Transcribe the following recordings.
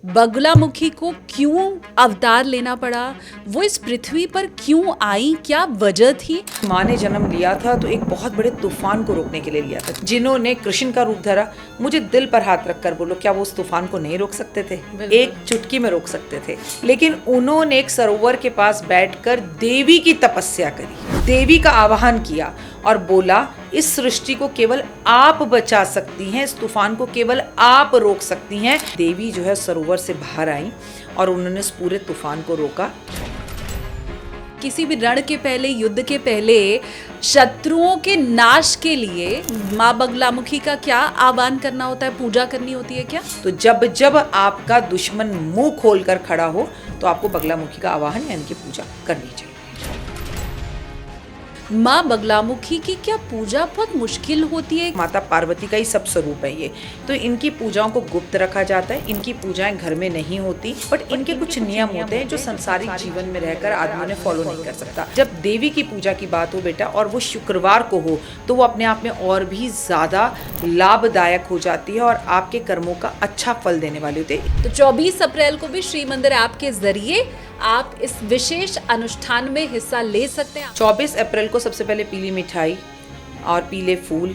बगुलामुखी को क्यों अवतार लेना पड़ा, वो इस पृथ्वी पर क्यों आई, क्या वजह थी? माँ ने जन्म लिया था तो एक बहुत बड़े तूफान को रोकने के लिए लिया था। जिन्होंने कृष्ण का रूप धरा, मुझे दिल पर हाथ रखकर बोलो, क्या वो उस तूफान को नहीं रोक सकते थे? एक चुटकी में रोक सकते थे। लेकिन उन्होंने एक सरोवर के पास बैठकर देवी की तपस्या करी, देवी का आवाहन किया और बोला, इस सृष्टि को केवल आप बचा सकती हैं, इस तूफान को केवल आप रोक सकती हैं। देवी जो है सरोवर से बाहर आई और उन्होंने इस पूरे तूफान को रोका। किसी भी रण के पहले, युद्ध के पहले शत्रुओं के नाश के लिए माँ बगलामुखी का क्या आह्वान करना होता है, पूजा करनी होती है क्या? तो जब जब आपका दुश्मन मुंह खोलकर खड़ा हो तो आपको बगलामुखी का आवाहन यानी कि पूजा करनी चाहिए। माँ बगलामुखी की क्या पूजा बहुत मुश्किल होती है? माता पार्वती का ही सब स्वरूप है ये, तो इनकी पूजाओं को गुप्त रखा जाता है। इनकी पूजाएं घर में नहीं होती, बट इनके कुछ नियम होते हैं जो संसारिक जीवन में रहकर आदमी ने फॉलो नहीं कर सकता। जब देवी की पूजा की बात हो बेटा और वो शुक्रवार को हो तो वो अपने आप में और भी ज्यादा लाभदायक हो जाती है और आपके कर्मों का अच्छा फल देने वाली होती है। तो 24 अप्रैल को भी श्री मंदिर ऐप के जरिए आप इस विशेष अनुष्ठान में हिस्सा ले सकते हैं। 24 अप्रैल को सबसे पहले पीली मिठाई और पीले फूल,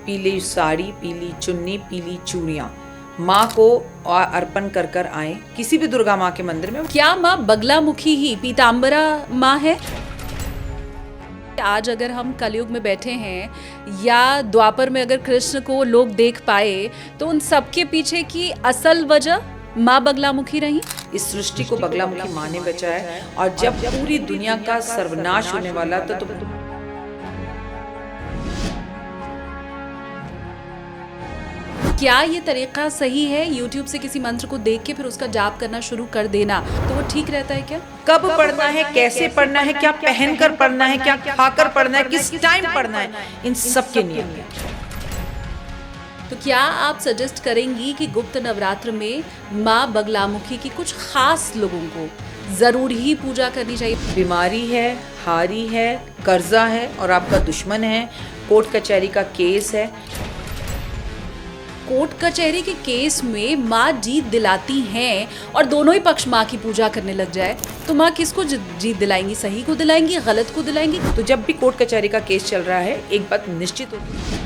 पीली साड़ी, पीली चुन्नी, पीली चूड़ियाँ माँ को अर्पण कर कर आए किसी भी दुर्गा माँ के मंदिर में। क्या माँ बगलामुखी ही पीताम्बरा माँ है? आज अगर हम कलयुग में बैठे हैं या द्वापर में अगर कृष्ण को लोग देख पाए तो उन सबके पीछे की असल वजह माँ बगलामुखी रही। इस सृष्टि को बगलामुखी माँ ने बचाया और जब पूरी दुनिया का सर्वनाश होने वाला था तो क्या ये तरीका सही है, YouTube से किसी मंत्र को देख के फिर उसका जाप करना शुरू कर देना, तो वो ठीक रहता है क्या? कब पढ़ना है, कैसे पढ़ना है, क्या पहनकर पढ़ना है, क्या खाकर पढ़ना है, किस टाइम पढ़ना है, इन सब के नियम हैं। तो क्या आप सजेस्ट करेंगी कि गुप्त नवरात्र में माँ बगलामुखी की कुछ खास लोगों को जरूर ही पूजा करनी चाहिए? बीमारी है, हारी है, कर्जा है और आपका दुश्मन है, कोर्ट कचहरी का केस है। कोर्ट कचहरी के केस में माँ जीत दिलाती हैं और दोनों ही पक्ष माँ की पूजा करने लग जाए तो माँ किसको जीत दिलाएंगी? सही को दिलाएंगी, गलत को दिलाएंगी? तो जब भी कोर्ट कचहरी का केस चल रहा है एक बात निश्चित होती है,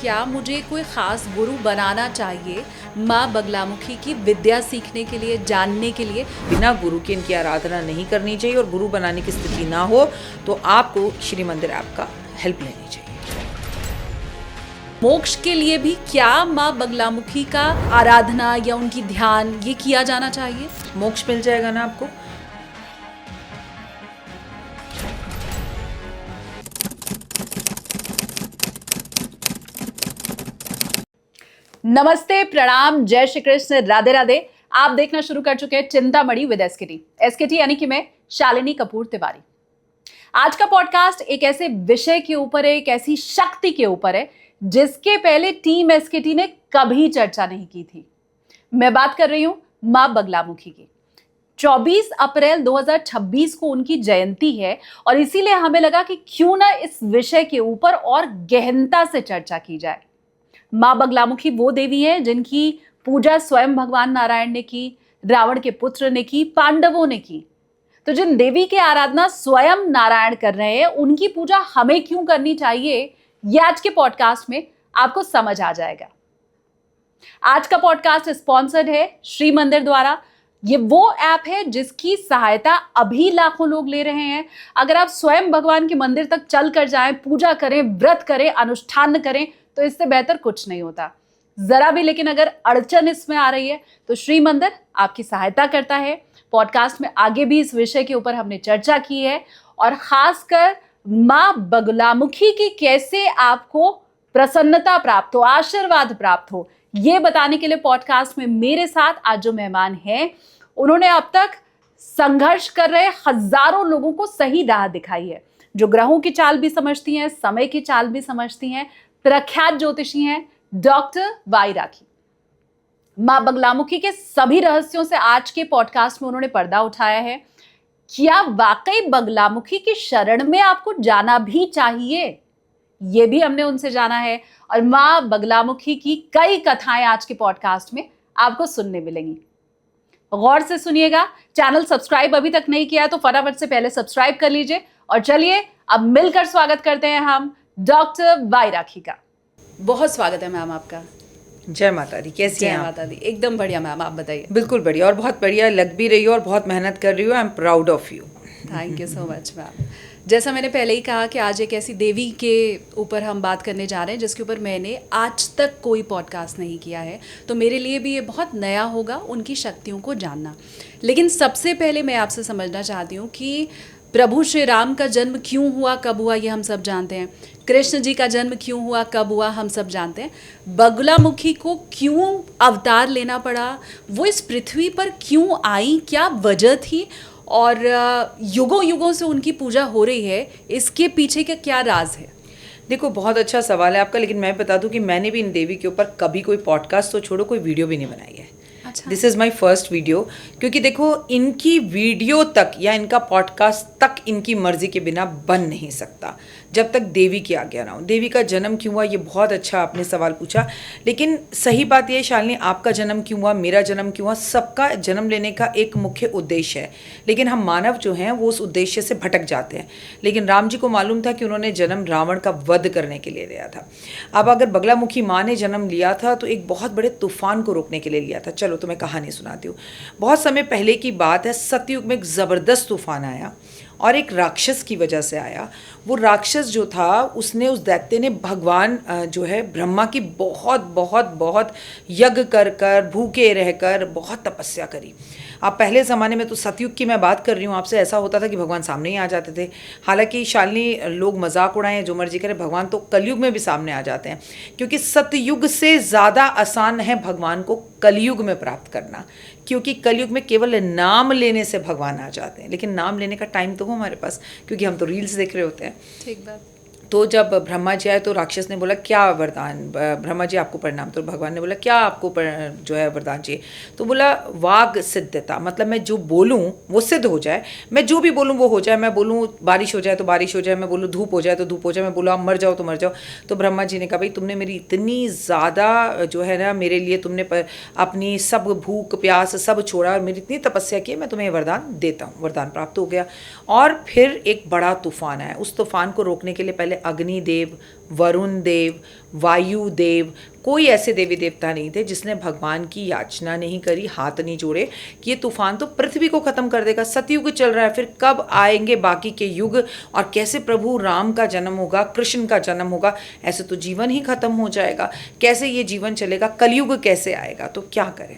क्या मुझे कोई खास गुरु बनाना चाहिए माँ बगलामुखी की विद्या सीखने के लिए, जानने के लिए? बिना गुरु की इनकी आराधना नहीं करनी चाहिए और गुरु बनाने की स्थिति ना हो तो आपको श्री मंदिर ऐप का हेल्प लेनी चाहिए। मोक्ष के लिए भी क्या माँ बगलामुखी का आराधना या उनकी ध्यान ये किया जाना चाहिए? मोक्ष मिल जाएगा ना आपको। नमस्ते, प्रणाम, जय श्री कृष्ण, राधे राधे। आप देखना शुरू कर चुके हैं चिंतामणि विद एसकेटी यानी कि मैं शालिनी कपूर तिवारी। आज का पॉडकास्ट एक ऐसे विषय के ऊपर है, एक ऐसी शक्ति के ऊपर है जिसके पहले टीम एसकेटी ने कभी चर्चा नहीं की थी। मैं बात कर रही हूं मां बगलामुखी की। 24 अप्रैल 2026 को उनकी जयंती है और इसीलिए हमें लगा कि क्यों ना इस विषय के ऊपर और गहनता से चर्चा की जाए। मां बगलामुखी वो देवी है जिनकी पूजा स्वयं भगवान नारायण ने की, रावण के पुत्र ने की, पांडवों ने की। तो जिन देवी की आराधना स्वयं नारायण कर रहे हैं उनकी पूजा हमें क्यों करनी चाहिए, ये आज के पॉडकास्ट में आपको समझ आ जाएगा। आज का पॉडकास्ट स्पॉन्सर्ड है श्री मंदिर द्वारा। ये वो ऐप है जिसकी सहायता अभी लाखों लोग ले रहे हैं। अगर आप स्वयं भगवान के मंदिर तक चल कर जाएं, पूजा करें, व्रत करें, अनुष्ठान करें तो इससे बेहतर कुछ नहीं होता जरा भी। लेकिन अगर अड़चन इसमें आ रही है तो श्री मंदिर आपकी सहायता करता है। पॉडकास्ट में आगे भी इस विषय के ऊपर हमने चर्चा की है और खासकर मां बगलामुखी की कैसे आपको प्रसन्नता प्राप्त हो, आशीर्वाद प्राप्त हो, ये बताने के लिए पॉडकास्ट में मेरे साथ आज जो मेहमान हैं उन्होंने अब तक संघर्ष कर रहे हजारों लोगों को सही राह दिखाई है, जो ग्रहों की चाल भी समझती हैं, समय की चाल भी समझती हैं। प्रख्यात ज्योतिषी हैं डॉक्टर वाई राखी। मां बगलामुखी के सभी रहस्यों से आज के पॉडकास्ट में उन्होंने पर्दा उठाया है। क्या वाकई बगलामुखी की शरण में आपको जाना भी चाहिए? ये भी हमने उनसे जाना है। और माँ बगलामुखी की कई कथाएं आज के पॉडकास्ट में आपको सुनने मिलेंगी। गौर से सुनिएगा। चैनल सब्सक्राइब अभी तक नहीं किया है तो फटाफट से पहले सब्सक्राइब कर लीजिए। और चलिए अब मिलकर स्वागत करते हैं हम डॉक्टर वाई राखी का। बहुत स्वागत है मैम आपका। जय माता दी। कैसी हैं जय आप? माता दी। एकदम बढ़िया मैम, आप बताइए। बिल्कुल बढ़िया, और बहुत बढ़िया लग भी रही हो और बहुत मेहनत कर रही हो। I am proud of you. Thank you so much ma'am. जैसा मैंने पहले ही कहा कि आज एक ऐसी देवी के ऊपर हम बात करने जा रहे हैं जिसके ऊपर मैंने आज तक कोई पॉडकास्ट नहीं किया है, तो मेरे लिए भी ये बहुत नया होगा उनकी शक्तियों को जानना। लेकिन सबसे पहले मैं आपसे समझना चाहती हूँ कि प्रभु श्री राम का जन्म क्यों हुआ, कब हुआ, ये हम सब जानते हैं। कृष्ण जी का जन्म क्यों हुआ, कब हुआ, हम सब जानते हैं। बगलामुखी को क्यों अवतार लेना पड़ा, वो इस पृथ्वी पर क्यों आई, क्या वजह थी, और युगों युगों से उनकी पूजा हो रही है, इसके पीछे का क्या राज है? देखो, बहुत अच्छा सवाल है आपका, लेकिन मैं बता दूं कि मैंने भी इन देवी के ऊपर कभी कोई पॉडकास्ट तो छोड़ो, कोई वीडियो भी नहीं बनाई है। अच्छा। This is my first video. क्योंकि देखो, इनकी वीडियो तक या इनका पॉडकास्ट तक इनकी मर्जी के बिना बन नहीं सकता जब तक देवी की आज्ञा ना हो। देवी का जन्म क्यों हुआ, ये बहुत अच्छा आपने सवाल पूछा। लेकिन सही बात यह है शालिनी, आपका जन्म क्यों हुआ, मेरा जन्म क्यों हुआ, सबका जन्म लेने का एक मुख्य उद्देश्य है। लेकिन हम मानव जो हैं वो उस उद्देश्य से भटक जाते हैं। लेकिन राम जी को मालूम था कि उन्होंने जन्म रावण का वध करने के लिए लिया था। अब अगर बगलामुखी माँ ने जन्म लिया था तो एक बहुत बड़े तूफान को रोकने के लिए लिया था। चलो तुम्हें कहानी सुनाती हूँ। बहुत समय पहले की बात है, सतयुग में एक ज़बरदस्त तूफान आया और एक राक्षस की वजह से आया। वो राक्षस जो था, उसने, उस दैत्य ने भगवान जो है ब्रह्मा की बहुत बहुत बहुत यज्ञ कर कर, भूखे रहकर बहुत तपस्या करी। अब पहले ज़माने में तो सतयुग की मैं बात कर रही हूँ आपसे, ऐसा होता था कि भगवान सामने ही आ जाते थे। हालांकि शालिनी, लोग मजाक उड़ाएं जो मर्जी करें, भगवान तो कलयुग में भी सामने आ जाते हैं। क्योंकि सतयुग से ज़्यादा आसान है भगवान को कलयुग में प्राप्त करना। क्योंकि कलयुग में केवल नाम लेने से भगवान आ जाते हैं, लेकिन नाम लेने का टाइम तो हो हमारे पास, क्योंकि हम तो रील्स देख रहे होते हैं। ठीक बात। तो जब ब्रह्मा जी आए तो राक्षस ने बोला क्या वरदान, ब्रह्मा जी आपको प्रणाम। तो भगवान ने बोला क्या आपको जो है वरदान चाहिए। तो बोला वाग सिद्धता, मतलब मैं जो बोलूँ वो सिद्ध हो जाए, मैं जो भी बोलूँ वो हो जाए। मैं बोलूँ बारिश हो जाए तो बारिश हो जाए, मैं बोलूँ धूप हो जाए तो धूप हो जाए, मैं बोलूँ आप मर जाओ तो मर जाओ। तो ब्रह्मा जी ने कहा भाई तुमने मेरी इतनी ज़्यादा जो है ना, मेरे लिए तुमने अपनी सब भूख प्यास सब छोड़ा और मेरी इतनी तपस्या की, मैं तुम्हें वरदान देता हूँ। वरदान प्राप्त हो गया। और फिर एक बड़ा तूफान आया। उस तूफान को रोकने के लिए पहले अग्निदेव, वरुण देव, वायु देव, कोई ऐसे देवी देवता नहीं थे जिसने भगवान की याचना नहीं करी, हाथ नहीं जोड़े कि ये तूफान तो पृथ्वी को खत्म कर देगा। सतयुग चल रहा है, फिर कब आएंगे बाकी के युग, और कैसे प्रभु राम का जन्म होगा, कृष्ण का जन्म होगा, ऐसे तो जीवन ही खत्म हो जाएगा। कैसे ये जीवन चलेगा, कलयुग कैसे आएगा, तो क्या करें।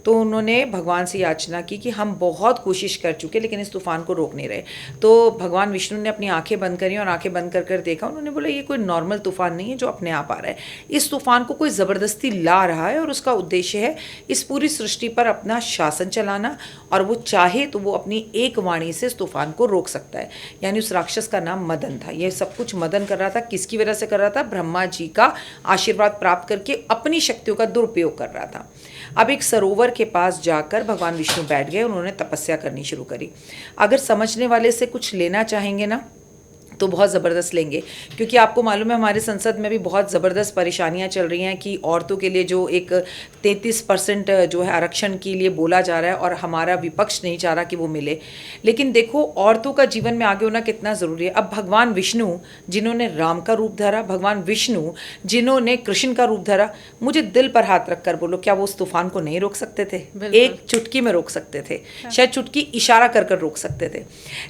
तो उन्होंने भगवान से याचना की कि हम बहुत कोशिश कर चुके लेकिन इस तूफान को रोक नहीं रहे। तो भगवान विष्णु ने अपनी आंखें बंद करी और आंखें बंद कर कर देखा। उन्होंने बोला ये कोई नॉर्मल तूफान नहीं है जो अपने आप आ रहा है, इस तूफान को कोई ज़बरदस्ती ला रहा है और उसका उद्देश्य है इस पूरी सृष्टि पर अपना शासन चलाना, और वो चाहे तो वो अपनी एक वाणी से इस तूफान को रोक सकता है। यानी उस राक्षस का नाम मदन था। ये सब कुछ मदन कर रहा था, किसकी वजह से कर रहा था, ब्रह्मा जी का आशीर्वाद प्राप्त करके अपनी शक्तियों का दुरुपयोग कर रहा था। अब एक सरोवर के पास जाकर भगवान विष्णु बैठ गए, उन्होंने तपस्या करनी शुरू करी। अगर समझने वाले से कुछ लेना चाहेंगे ना तो बहुत ज़बरदस्त लेंगे, क्योंकि आपको मालूम है हमारे संसद में भी बहुत ज़बरदस्त परेशानियां चल रही हैं कि औरतों के लिए जो एक 33% जो है आरक्षण के लिए बोला जा रहा है और हमारा विपक्ष नहीं चाह रहा कि वो मिले। लेकिन देखो औरतों का जीवन में आगे होना कितना ज़रूरी है। अब भगवान विष्णु जिन्होंने राम का रूप धरा, भगवान विष्णु जिन्होंने कृष्ण का रूप धरा, मुझे दिल पर हाथ रख कर बोलो क्या वो उस तूफान को नहीं रोक सकते थे? एक चुटकी में रोक सकते थे, शायद चुटकी इशारा कर कर रोक सकते थे।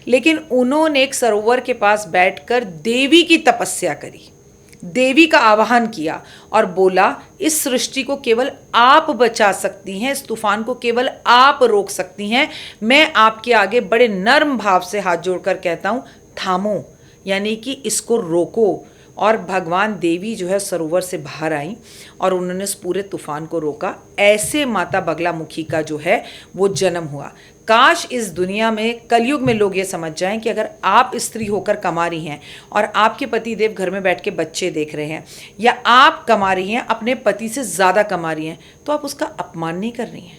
लेकिन उन्होंने एक सरोवर के पास बैठकर देवी की तपस्या करी, देवी का आवाहन किया और बोला इस सृष्टि को केवल आप बचा सकती हैं, इस तूफान को केवल आप रोक सकती हैं। मैं आपके आगे बड़े नर्म भाव से हाथ जोड़कर कहता हूं थामो, यानी कि इसको रोको। और भगवान देवी जो है सरोवर से बाहर आई और उन्होंने इस पूरे तूफान को रोका। ऐसे माता बगलामुखी का जो है वो जन्म हुआ। काश इस दुनिया में कलयुग में लोग ये समझ जाएं कि अगर आप स्त्री होकर कमा रही हैं और आपके पति देव घर में बैठ के बच्चे देख रहे हैं, या आप कमा रही हैं अपने पति से ज़्यादा कमा रही हैं, तो आप उसका अपमान नहीं कर रही हैं।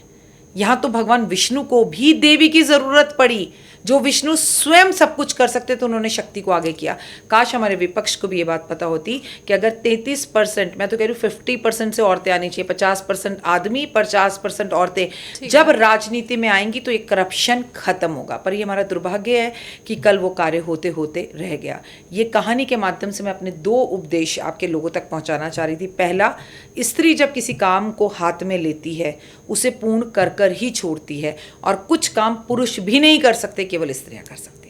यहाँ तो भगवान विष्णु को भी देवी की ज़रूरत पड़ी, जो विष्णु स्वयं सब कुछ कर सकते थे उन्होंने शक्ति को आगे किया। काश हमारे विपक्ष को भी ये बात पता होती कि अगर 33%, मैं तो कह रही हूँ 50% से औरतें आनी चाहिए, 50% आदमी 50% औरतें जब राजनीति में आएंगी तो ये करप्शन खत्म होगा। पर ये हमारा दुर्भाग्य है कि कल वो कार्य होते होते रह गया। ये कहानी के माध्यम से मैं अपने 2 उपदेश आपके लोगों तक पहुंचाना चाह रही थी। पहला, स्त्री जब किसी काम को हाथ में लेती है उसे पूर्ण कर कर ही छोड़ती है, और कुछ काम पुरुष भी नहीं कर सकते, केवल स्त्रियां कर सकती हैं।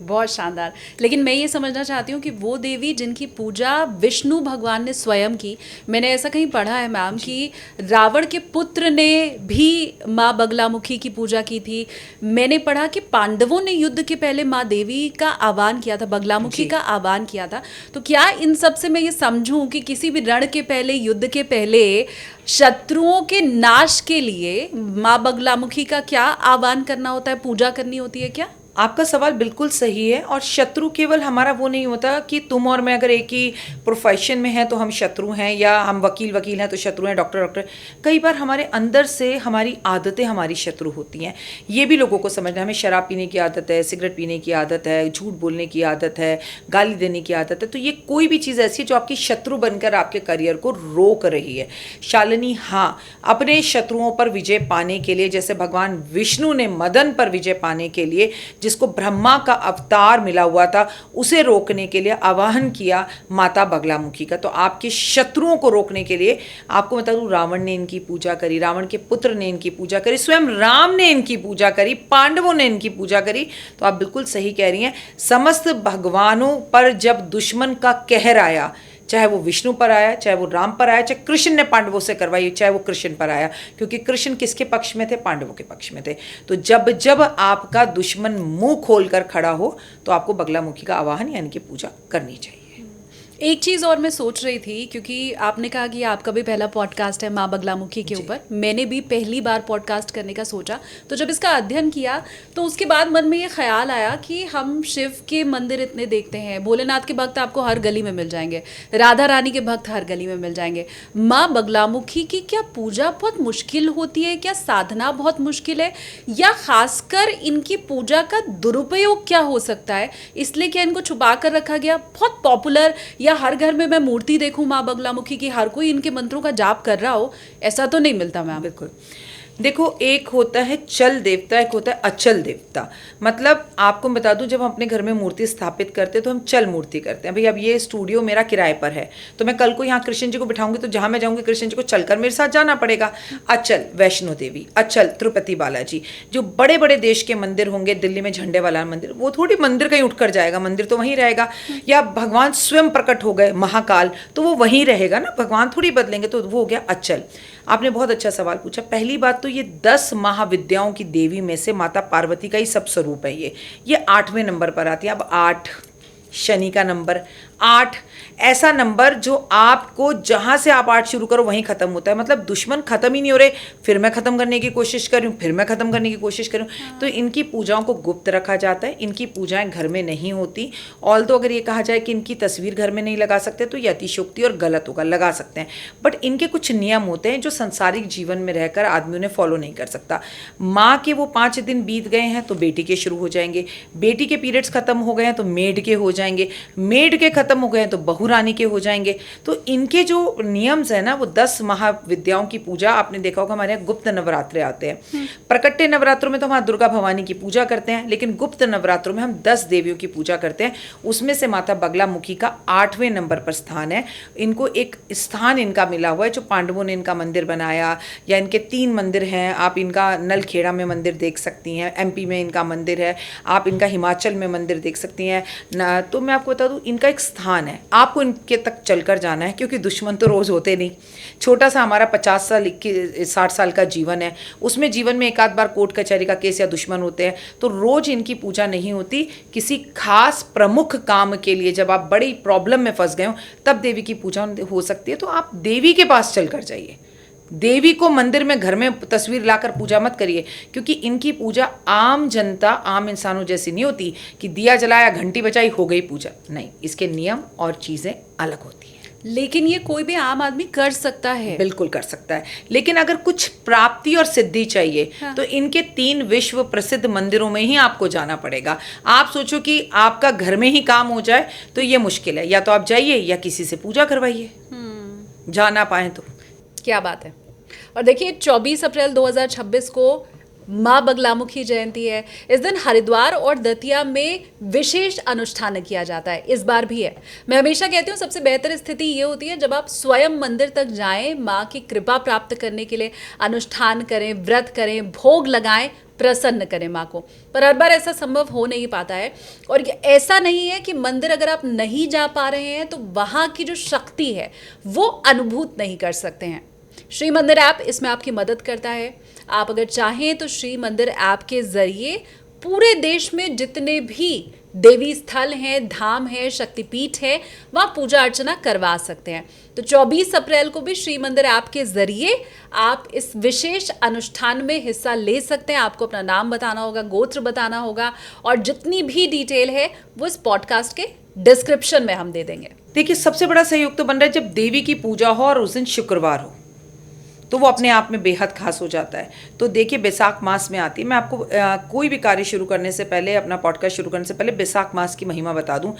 बहुत शानदार। लेकिन मैं ये समझना चाहती हूँ कि वो देवी जिनकी पूजा विष्णु भगवान ने स्वयं की, मैंने ऐसा कहीं पढ़ा है मैम कि रावण के पुत्र ने भी माँ बगलामुखी की पूजा की थी। मैंने पढ़ा कि पांडवों ने युद्ध के पहले माँ देवी का आह्वान किया था, बगलामुखी का आह्वान किया था। तो क्या इन सब से मैं ये समझूं कि किसी भी रण के पहले, युद्ध के पहले शत्रुओं के नाश के लिए माँ बगलामुखी का क्या आह्वान करना होता है, पूजा करनी होती है क्या? आपका सवाल बिल्कुल सही है। और शत्रु केवल हमारा वो नहीं होता कि तुम और मैं अगर एक ही प्रोफेशन में हैं तो हम शत्रु हैं, या हम वकील हैं तो शत्रु हैं, डॉक्टर। कई बार हमारे अंदर से हमारी आदतें हमारी शत्रु होती हैं। ये भी लोगों को समझना है। हमें शराब पीने की आदत है, सिगरेट पीने की आदत है, झूठ बोलने की आदत है, गाली देने की आदत है। तो ये कोई भी चीज़ ऐसी है जो आपकी शत्रु बनकर आपके करियर को रोक रही है। शालिनी, हाँ, अपने शत्रुओं पर विजय पाने के लिए, जैसे भगवान विष्णु ने मदन पर विजय पाने के लिए, जिसको ब्रह्मा का अवतार मिला हुआ था, उसे रोकने के लिए आवाहन किया माता बगलामुखी का। तो आपके शत्रुओं को रोकने के लिए आपको बता दूं, रावण ने इनकी पूजा करी, रावण के पुत्र ने इनकी पूजा करी, स्वयं राम ने इनकी पूजा करी, पांडवों ने इनकी पूजा करी। तो आप बिल्कुल सही कह रही हैं। समस्त भगवानों पर जब दुश्मन का कहर आया, चाहे वो विष्णु पर आया, चाहे वो राम पर आया, चाहे कृष्ण ने पांडवों से करवाई, चाहे वो कृष्ण पर आया, क्योंकि कृष्ण किसके पक्ष में थे? पांडवों के पक्ष में थे। तो जब जब आपका दुश्मन मुंह खोलकर खड़ा हो तो आपको बगलामुखी का आवाहन यानी कि पूजा करनी चाहिए। एक चीज़ और मैं सोच रही थी, क्योंकि आपने कहा कि आपका भी पहला पॉडकास्ट है माँ बगलामुखी के ऊपर, मैंने भी पहली बार पॉडकास्ट करने का सोचा। तो जब इसका अध्ययन किया तो उसके बाद मन में ये ख्याल आया कि हम शिव के मंदिर इतने देखते हैं, भोलेनाथ के भक्त आपको हर गली में मिल जाएंगे, राधा रानी के भक्त हर गली में मिल जाएंगे। माँ बगलामुखी की क्या पूजा बहुत मुश्किल होती है? क्या साधना बहुत मुश्किल है? या खासकर इनकी पूजा का दुरुपयोग क्या हो सकता है? इसलिए क्या इनको छुपा कर रखा गया? बहुत पॉपुलर, या हर घर में मैं मूर्ति देखूं माँ बगलामुखी की, हर कोई इनके मंत्रों का जाप कर रहा हो, ऐसा तो नहीं मिलता मैम। बिल्कुल। देखो, एक होता है चल देवता, एक होता है अचल देवता। मतलब आपको बता दूं, जब हम अपने घर में मूर्ति स्थापित करते हैं तो हम चल मूर्ति करते हैं। भाई अब ये स्टूडियो मेरा किराए पर है, तो मैं कल को यहाँ कृष्ण जी को बिठाऊंगी तो जहाँ मैं जाऊंगी कृष्ण जी को चलकर मेरे साथ जाना पड़ेगा। अचल वैष्णो देवी, अचल तिरुपति बालाजी, जो बड़े बड़े देश के मंदिर होंगे, दिल्ली में झंडे वाला मंदिर, वो थोड़ी मंदिर कहीं उठकर जाएगा, मंदिर तो वहीं रहेगा। या भगवान स्वयं प्रकट हो गए महाकाल, तो वो वहीं रहेगा ना, भगवान थोड़ी बदलेंगे। तो वो हो गया अचल। आपने बहुत अच्छा सवाल पूछा। पहली बात तो ये 10 महाविद्याओं की देवी में से माता पार्वती का ही सब स्वरूप है। ये 8वें नंबर पर आती है। अब 8 शनि का नंबर, 8 ऐसा नंबर जो आपको जहाँ से आप 8 शुरू करो वहीं ख़त्म होता है। मतलब दुश्मन ख़त्म ही नहीं हो रहे, फिर मैं ख़त्म करने की कोशिश करूँ, फिर मैं ख़त्म करने की कोशिश करूँ। तो इनकी पूजाओं को गुप्त रखा जाता है। इनकी पूजाएं घर में नहीं होती। ऑल तो अगर ये कहा जाए कि इनकी तस्वीर घर में नहीं लगा सकते तो ये अतिशयोक्ति और गलत होगा, लगा सकते हैं। बट इनके कुछ नियम होते हैं जो संसारिक जीवन में रहकर आदमी उन्हें फॉलो नहीं कर सकता। माँ के वो 5 दिन बीत गए हैं तो बेटी के शुरू हो जाएंगे, बेटी के पीरियड्स खत्म हो गए हैं तो मेड के हो जाएंगे, मेड के खत्म हो गए हैं तो बहू रानी के हो जाएंगे। तो इनके जो नियम्स है ना, वो 10 महाविद्याओं की पूजा आपने देखा होगा। हमारे यहाँ गुप्त नवरात्रे आते हैं। प्रकट्य नवरात्रों में तो हमारे दुर्गा भवानी की पूजा करते हैं, लेकिन गुप्त नवरात्रों में हम 10 देवियों की पूजा करते हैं। उसमें से माता बगलामुखी का 8वें नंबर पर स्थान है। इनको एक स्थान इनका मिला हुआ है, जो पांडवों ने इनका मंदिर बनाया, या इनके 3 मंदिर हैं। आप इनका नलखेड़ा में मंदिर देख सकती हैं, MP में इनका मंदिर है, आप इनका हिमाचल में मंदिर देख सकती हैं ना। तो मैं आपको बता दूं, इनका एक स्थान है, आपको इनके तक चलकर जाना है, क्योंकि दुश्मन तो रोज़ होते नहीं। छोटा सा हमारा 50 साल 60 साल का जीवन है, उसमें जीवन में एक आध बार कोर्ट कचहरी का केस या दुश्मन होते हैं। तो रोज़ इनकी पूजा नहीं होती। किसी खास प्रमुख काम के लिए जब आप बड़ी प्रॉब्लम में फंस गए हो तब देवी की पूजा हो सकती है। तो आप देवी के पास चल कर जाइए। देवी को मंदिर में, घर में तस्वीर लाकर पूजा मत करिए, क्योंकि इनकी पूजा आम जनता, आम इंसानों जैसी नहीं होती कि दिया जलाया, घंटी बजाई, हो गई पूजा। नहीं, इसके नियम और चीज़ें अलग होती हैं। लेकिन ये कोई भी आम आदमी कर सकता है। बिल्कुल कर सकता है, लेकिन अगर कुछ प्राप्ति और सिद्धि चाहिए हाँ। तो इनके 3 विश्व प्रसिद्ध मंदिरों में ही आपको जाना पड़ेगा। आप सोचो कि आपका घर में ही काम हो जाए तो ये मुश्किल है, या तो आप जाइए या किसी से पूजा करवाइए, जा ना पाए तो। क्या बात है। और देखिए 24 अप्रैल 2026 को माँ बगलामुखी जयंती है। इस दिन हरिद्वार और दतिया में विशेष अनुष्ठान किया जाता है, इस बार भी है। मैं हमेशा कहती हूँ सबसे बेहतर स्थिति ये होती है जब आप स्वयं मंदिर तक जाएं, माँ की कृपा प्राप्त करने के लिए अनुष्ठान करें, व्रत करें, भोग लगाएं, प्रसन्न करें माँ को। पर हर बार ऐसा संभव हो नहीं पाता है। और ऐसा नहीं है कि मंदिर अगर आप नहीं जा पा रहे हैं तो वहाँ की जो शक्ति है वो अनुभूत नहीं कर सकते हैं। श्री मंदिर ऐप इसमें आपकी मदद करता है। आप अगर चाहें तो श्री मंदिर ऐप के जरिए पूरे देश में जितने भी देवी स्थल हैं, धाम है, शक्तिपीठ है, वहाँ पूजा अर्चना करवा सकते हैं। तो 24 अप्रैल को भी श्री मंदिर ऐप के जरिए आप इस विशेष अनुष्ठान में हिस्सा ले सकते हैं। आपको अपना नाम बताना होगा, गोत्र बताना होगा, और जितनी भी डिटेल है वो इस पॉडकास्ट के डिस्क्रिप्शन में हम दे देंगे। देखिए सबसे बड़ा सहयोग तो बन रहा है जब देवी की पूजा हो और उस दिन शुक्रवार हो, तो वो अपने आप में बेहद खास हो जाता है। तो देखिए बैसाख मास में आती है। मैं आपको कोई भी कार्य शुरू करने से पहले, अपना पॉडकास्ट शुरू करने से पहले बैसाख मास की महिमा बता दूं।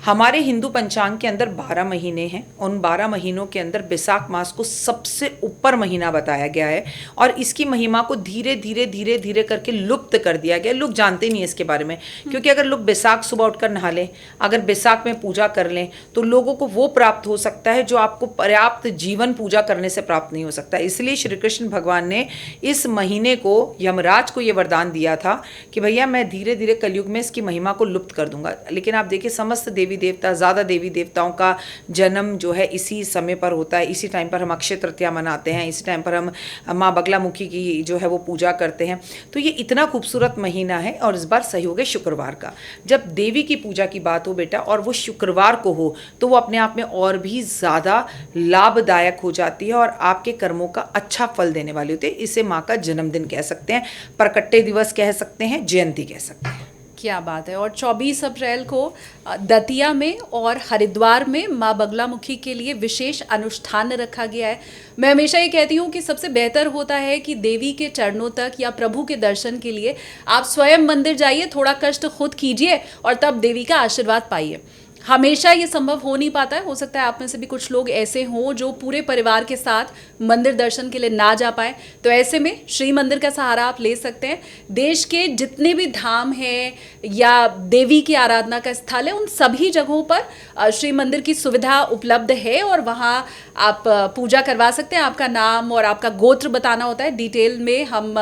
हमारे हिंदू पंचांग के अंदर 12 महीने हैं। उन 12 महीनों के अंदर बैसाख मास को सबसे ऊपर महीना बताया गया है, और इसकी महिमा को धीरे धीरे धीरे धीरे करके लुप्त कर दिया गया। लोग जानते नहीं है इसके बारे में, क्योंकि अगर लोग बैसाख सुबह उठकर नहा लें, अगर बैसाख में पूजा कर लें, तो लोगों को वो प्राप्त हो सकता है जो आपको पर्याप्त जीवन पूजा करने से प्राप्त नहीं हो सकता। इसलिए श्री कृष्ण भगवान ने इस महीने को यमराज को ये वरदान दिया था कि भैया मैं धीरे धीरे कलयुग में इसकी महिमा को लुप्त कर दूंगा। लेकिन आप देखिए समस्त देवी देवता, ज़्यादा देवी देवताओं का जन्म जो है इसी समय पर होता है। इसी टाइम पर हम अक्षय तृतीया मनाते हैं, इसी टाइम पर हम माँ बगलामुखी की जो है वो पूजा करते हैं। तो ये इतना खूबसूरत महीना है, और इस बार सहयोग है शुक्रवार का। जब देवी की पूजा की बात हो बेटा, और वो शुक्रवार को हो, तो वो अपने आप में और भी ज़्यादा लाभदायक हो जाती है और आपके कर्मों का अच्छा फल देने वाली होती है। इसे माँ का जन्मदिन कह सकते हैं, प्रकट्य दिवस कह सकते हैं, जयंती कह सकते हैं। क्या बात है। और 24 अप्रैल को दतिया में और हरिद्वार में माँ बगलामुखी के लिए विशेष अनुष्ठान रखा गया है। मैं हमेशा ये कहती हूँ कि सबसे बेहतर होता है कि देवी के चरणों तक या प्रभु के दर्शन के लिए आप स्वयं मंदिर जाइए, थोड़ा कष्ट खुद कीजिए और तब देवी का आशीर्वाद पाइए। हमेशा ये संभव हो नहीं पाता है। हो सकता है आप में से भी कुछ लोग ऐसे हों जो पूरे परिवार के साथ मंदिर दर्शन के लिए ना जा पाए, तो ऐसे में श्री मंदिर का सहारा आप ले सकते हैं। देश के जितने भी धाम हैं या देवी की आराधना का स्थल है, उन सभी जगहों पर श्री मंदिर की सुविधा उपलब्ध है, और वहाँ आप पूजा करवा सकते हैं। आपका नाम और आपका गोत्र बताना होता है। डिटेल में हम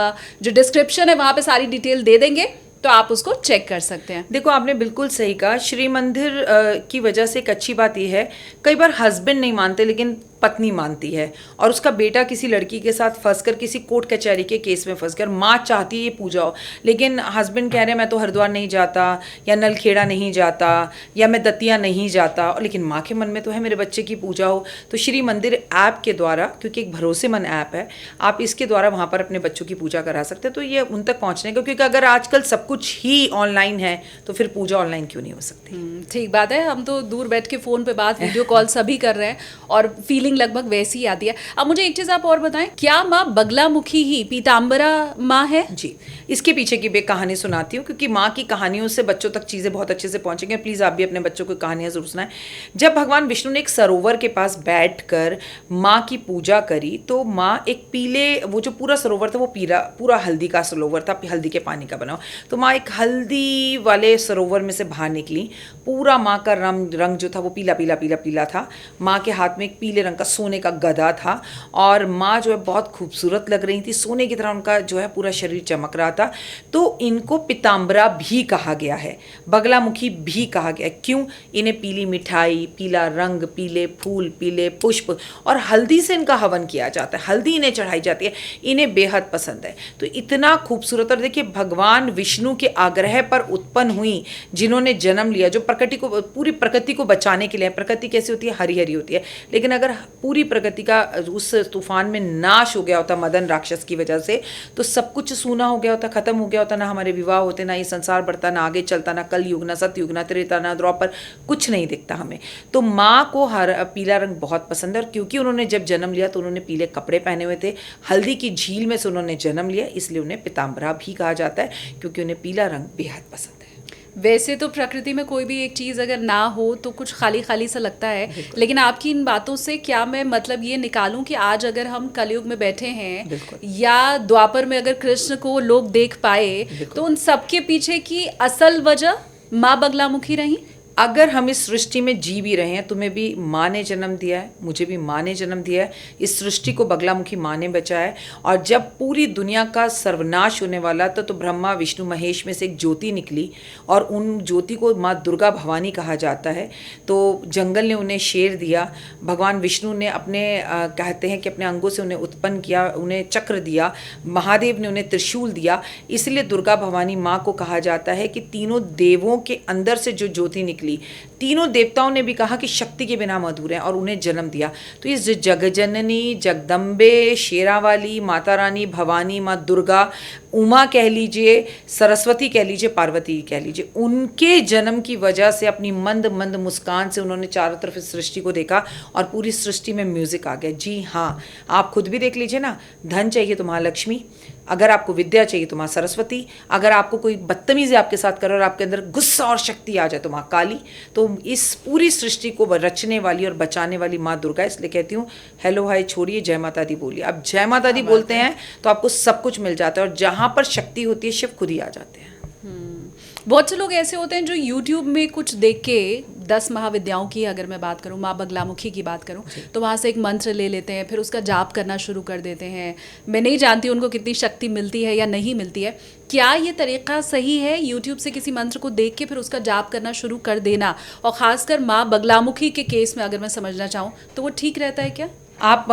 जो डिस्क्रिप्शन है वहाँ पे सारी डिटेल दे देंगे, तो आप उसको चेक कर सकते हैं। देखो आपने बिल्कुल सही कहा। श्री मंदिर की वजह से एक अच्छी बात यह है, कई बार हस्बैंड नहीं मानते लेकिन पत्नी मानती है, और उसका बेटा किसी लड़की के साथ फंसकर किसी कोर्ट कचहरी के केस में फंस गया। माँ चाहती है ये पूजा हो, लेकिन हस्बैंड कह रहे हैं मैं तो हरिद्वार नहीं जाता, या नलखेड़ा नहीं जाता, या मैं दतिया नहीं जाता, लेकिन माँ के मन में तो है मेरे बच्चे की पूजा हो। तो श्री मंदिर ऐप के द्वारा, क्योंकि एक भरोसेमंद ऐप है, आप इसके द्वारा वहाँ पर अपने बच्चों की पूजा करा सकते हैं। तो ये उन तक पहुँचने का, क्योंकि अगर आजकल सब कुछ ही ऑनलाइन है तो फिर पूजा ऑनलाइन क्यों नहीं हो सकती। ठीक बात है। हम तो दूर बैठ के फ़ोन पे बात, वीडियो कॉल सभी कर रहे हैं, और फीलिंग लगभग वैसी ही आती है। अब मुझे एक चीज़ आप और बताएं, क्या माँ बगलामुखी ही पीताम्बरा माँ है? जी, इसके पीछे की भी कहानी सुनाती हूँ, क्योंकि माँ की कहानियों से बच्चों तक चीज़ें बहुत अच्छे से पहुँचेंगे। प्लीज़ आप भी अपने बच्चों को कहानियाँ जरूर सुनाएं। जब भगवान विष्णु ने एक सरोवर के पास बैठकर माँ की पूजा करी, तो माँ एक पीले, वो जो पूरा सरोवर था वो पूरा हल्दी का सरोवर था, हल्दी के पानी का बना। तो माँ एक हल्दी वाले सरोवर में से बाहर निकली। पूरा माँ का रंग जो था वो पीला पीला पीला पीला था। माँ के हाथ में एक पीले रंग का सोने का गदा था, और माँ जो है बहुत खूबसूरत लग रही थी, सोने की तरह उनका जो है पूरा शरीर चमक रहा था। तो इनको पीताम्बरा भी कहा गया है, बगलामुखी भी कहा गया है। क्यों? इन्हें पीली मिठाई, पीला रंग, पीले फूल, पीले पुष्प और हल्दी से इनका हवन किया जाता है, हल्दी इन्हें चढ़ाई जाती है, इन्हें बेहद पसंद है। तो इतना खूबसूरत। और देखिए भगवान विष्णु के आग्रह पर उत्पन्न हुई, जिन्होंने जन्म लिया, जो प्रकृति को, पूरी प्रकृति को बचाने के लिए। प्रकृति कैसी होती है? हरी हरी होती है, लेकिन अगर पूरी प्रगति का उस तूफान में नाश हो गया होता मदन राक्षस की वजह से, तो सब कुछ सूना हो गया होता, खत्म हो गया होता, ना हमारे विवाह होते, ना ये संसार बढ़ता, ना आगे चलता, ना कल युग, ना सतयुग, ना त्रेता, ना द्वापर, कुछ नहीं दिखता हमें। तो माँ को पीला रंग बहुत पसंद है, और क्योंकि उन्होंने जब जन्म लिया तो उन्होंने पीले कपड़े पहने हुए थे, हल्दी की झील में से उन्होंने जन्म लिया, इसलिए उन्हें पीताम्बरा भी कहा जाता है, क्योंकि उन्हें पीला रंग बेहद पसंद है। वैसे तो प्रकृति में कोई भी एक चीज़ अगर ना हो तो कुछ खाली खाली सा लगता है, लेकिन आपकी इन बातों से क्या मैं मतलब ये निकालूं कि आज अगर हम कलयुग में बैठे हैं या द्वापर में अगर कृष्ण को लोग देख पाए तो उन सबके पीछे की असल वजह माँ बगलामुखी रही। अगर हम इस सृष्टि में जी भी रहे हैं, तुम्हें भी माँ ने जन्म दिया है, मुझे भी माँ ने जन्म दिया है, इस सृष्टि को बगलामुखी माँ ने बचाया है। और जब पूरी दुनिया का सर्वनाश होने वाला था तो ब्रह्मा विष्णु महेश में से एक ज्योति निकली, और उन ज्योति को माँ दुर्गा भवानी कहा जाता है। तो जंगल ने उन्हें शेर दिया, भगवान विष्णु ने अपने कहते हैं कि अपने अंगों से उन्हें उत्पन्न किया, उन्हें चक्र दिया, महादेव ने उन्हें त्रिशूल दिया, इसलिए दुर्गा भवानी माँ को कहा जाता है कि तीनों देवों के अंदर से जो ज्योति निकली, तीनों देवताओं ने भी कहा कि शक्ति के बिना मधुर है, और उन्हें जन्म दिया। तो इस जगजननी, जगदम्बे, शेरावाली, माता रानी, भवानी, माँ दुर्गा, उमा कह लीजिए, सरस्वती कह लीजिए, पार्वती कह लीजिए, उनके जन्म की वजह से अपनी मंद मंद मुस्कान से उन्होंने चारों तरफ इस सृष्टि को देखा और पूरी सृष्टि में म्यूजिक आ गया। जी हाँ, आप खुद भी देख लीजिए ना, धन चाहिए तो महालक्ष्मी, अगर आपको विद्या चाहिए तो माँ सरस्वती, अगर आपको कोई बदतमीजी आपके साथ करे और आपके अंदर गुस्सा और शक्ति आ जाए तो माँ काली। तो इस पूरी सृष्टि को रचने वाली और बचाने वाली माँ दुर्गा, इसलिए कहती हूँ हेलो हाय छोड़िए, जय माता दी बोलिए। अब जय माता दी बोलते हैं तो आपको सब कुछ मिल जाता है, और जहाँ पर शक्ति होती है शिव खुद ही आ जाते हैं। बहुत से लोग ऐसे होते हैं जो YouTube में कुछ देख के 10 महाविद्याओं की अगर मैं बात करूं, माँ बगलामुखी की बात करूं, तो वहाँ से एक मंत्र ले लेते हैं, फिर उसका जाप करना शुरू कर देते हैं। मैं नहीं जानती उनको कितनी शक्ति मिलती है या नहीं मिलती है। क्या ये तरीका सही है, YouTube से किसी मंत्र को देख के फिर उसका जाप करना शुरू कर देना, और ख़ासकर माँ बगलामुखी के केस में अगर मैं समझना चाहूँ तो वो ठीक रहता है क्या? आप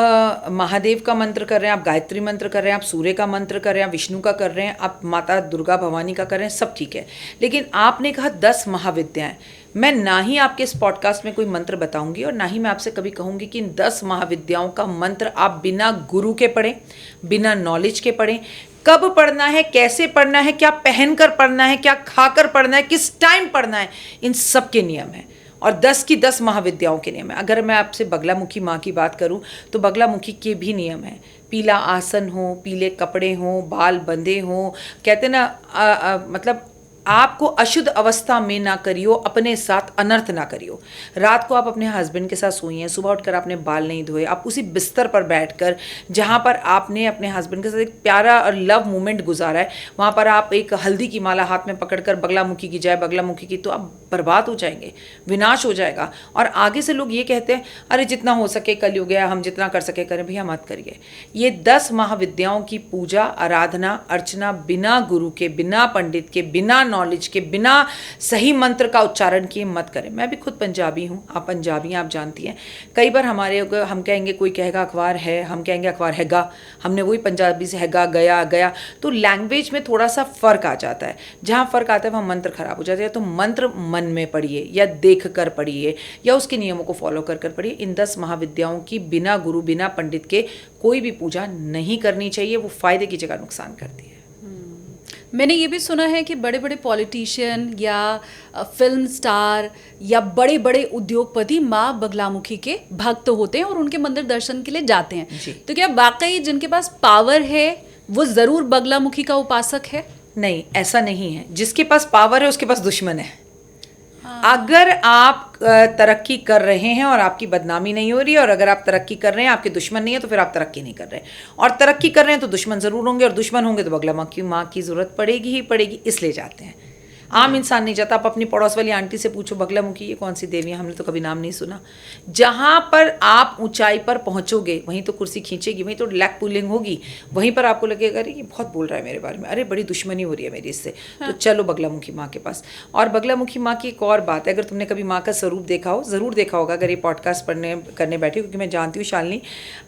महादेव का मंत्र कर रहे हैं, आप गायत्री मंत्र कर रहे हैं, आप सूर्य का मंत्र कर रहे हैं, आप विष्णु का कर रहे हैं, आप माता दुर्गा भवानी का कर रहे हैं, सब ठीक है। लेकिन आपने कहा 10 महाविद्याएं, मैं ना ही आपके इस पॉडकास्ट में कोई मंत्र बताऊंगी और ना ही मैं आपसे कभी कहूंगी कि इन 10 महाविद्याओं का मंत्र आप बिना गुरु के पढ़ें, बिना नॉलेज के पढ़ें। कब पढ़ना है, कैसे पढ़ना है, क्या पहन कर पढ़ना है, क्या खाकर पढ़ना है, किस टाइम पढ़ना है, इन सब के नियम हैं, और 10 की 10 महाविद्याओं के नियम है। अगर मैं आपसे बगलामुखी माँ की बात करूं तो बगलामुखी के भी नियम है। पीला आसन हो, पीले कपड़े हों, बाल बंधे हों, कहते ना मतलब आपको अशुद्ध अवस्था में ना करियो, अपने साथ अनर्थ ना करियो। रात को आप अपने हस्बैंड के साथ सोइए, सुबह उठकर आपने बाल नहीं धोए, आप उसी बिस्तर पर बैठकर जहाँ पर आपने अपने हस्बैंड के साथ एक प्यारा और लव मोमेंट गुजारा है, वहाँ पर आप एक हल्दी की माला हाथ में पकड़कर बगलामुखी की जय बगलामुखी की, तो आप बर्बाद हो जाएंगे, विनाश हो जाएगा। और आगे से लोग ये कहते हैं अरे जितना हो सके कलयुग है, हम जितना कर सके करें। भैया मत करिए। ये 10 महाविद्याओं की पूजा, आराधना, अर्चना बिना गुरु के, बिना पंडित के, बिना नॉलेज के, बिना सही मंत्र का उच्चारण किए मत करें। मैं भी खुद पंजाबी हूँ, आप पंजाबी हैं, आप जानती हैं। कई बार हम कहेंगे, कोई कहेगा अखबार है, हम कहेंगे अखबार हैगा, हमने वही पंजाबी से हैगा गया गया, तो लैंग्वेज में थोड़ा सा फ़र्क आ जाता है। जहाँ फ़र्क आता है वहाँ मंत्र खराब हो जाता है। तो मंत्र मन में पढ़िए या देख कर पढ़िए या उसके नियमों को फॉलो कर पढ़िए। इन 10 महाविद्याओं की बिना गुरु, बिना पंडित के कोई भी पूजा नहीं करनी चाहिए, वो फ़ायदे की जगह नुकसान करती है। मैंने ये भी सुना है कि बड़े बड़े पॉलिटिशियन या फिल्म स्टार या बड़े बड़े उद्योगपति माँ बगलामुखी के भक्त होते हैं और उनके मंदिर दर्शन के लिए जाते हैं। तो क्या वाकई जिनके पास पावर है वो ज़रूर बगलामुखी का उपासक है? नहीं, ऐसा नहीं है। जिसके पास पावर है उसके पास दुश्मन है। अगर आप तरक्की कर रहे हैं और आपकी बदनामी नहीं हो रही है, और अगर आप तरक्की कर रहे हैं आपके दुश्मन नहीं है, तो फिर आप तरक्की नहीं कर रहे हैं। और तरक्की कर रहे हैं तो दुश्मन ज़रूर होंगे, और दुश्मन होंगे तो बगलामुखी माँ की ज़रूरत पड़ेगी ही पड़ेगी, इसलिए जाते हैं। आम इंसान नहीं जाता। आप अपनी पड़ोस वाली आंटी से पूछो बगलामुखी ये कौन सी देवी है, हमने तो कभी नाम नहीं सुना। जहाँ पर आप ऊंचाई पर पहुँचोगे वहीं तो कुर्सी खींचेगी, वहीं तो लैग पुलिंग होगी, वहीं पर आपको लगेगा अरे ये बहुत बोल रहा है मेरे बारे में, अरे बड़ी दुश्मनी हो रही है मेरी इससे। तो चलो बगलामुखी माँ के पास। और बगलामुखी माँ की एक और बात है, अगर तुमने कभी माँ का स्वरूप देखा हो, ज़रूर देखा होगा अगर ये पॉडकास्ट करने बैठे, क्योंकि मैं जानती हूँ शालिनी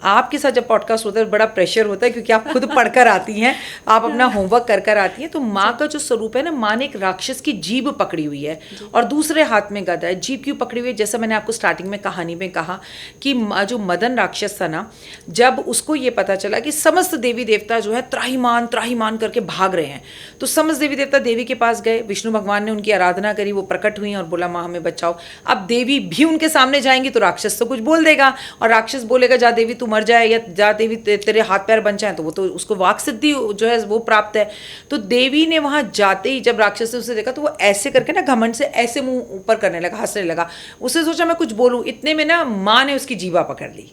आपके साथ जब पॉडकास्ट होता है बड़ा प्रेशर होता है, क्योंकि आप खुद पढ़कर आती हैं, आप अपना होमवर्क कर आती हैं। तो माँ का जो स्वरूप है ना, माँ ने एक राक्षस राक्षस की जीभ पकड़ी हुई है और दूसरे हाथ में गदा है। जीभ क्यों पकड़ी हुई है? जैसा मैंने आपको स्टार्टिंग में कहानी में कहा कि जो मदन राक्षस था ना, जब उसको ये पता चला कि समस्त देवी देवता जो है त्राहिमाम त्राहिमाम करके भाग रहे हैं, तो समस्त देवी देवता देवी के पास गए। विष्णु भगवान ने उनकी आराधना करी, वो प्रकट हुई और बोला माँ हमें बचाओ। अब देवी भी उनके सामने जाएंगी तो राक्षस तो कुछ बोल देगा, और राक्षस बोलेगा जा देवी तू मर जाए या जा देवी तेरे हाथ पैर बन जाए, तो वो तो उसको वाक सिद्धि जो है वो प्राप्त है। तो देवी ने वहां जाते ही जब राक्षस ने उसे देखा तो वो ऐसे करके ना घमंड से ऐसे मुंह ऊपर करने लगा, हंसने लगा। उसने सोचा मैं कुछ बोलूं, इतने में ना माँ ने उसकी जीवा पकड़ ली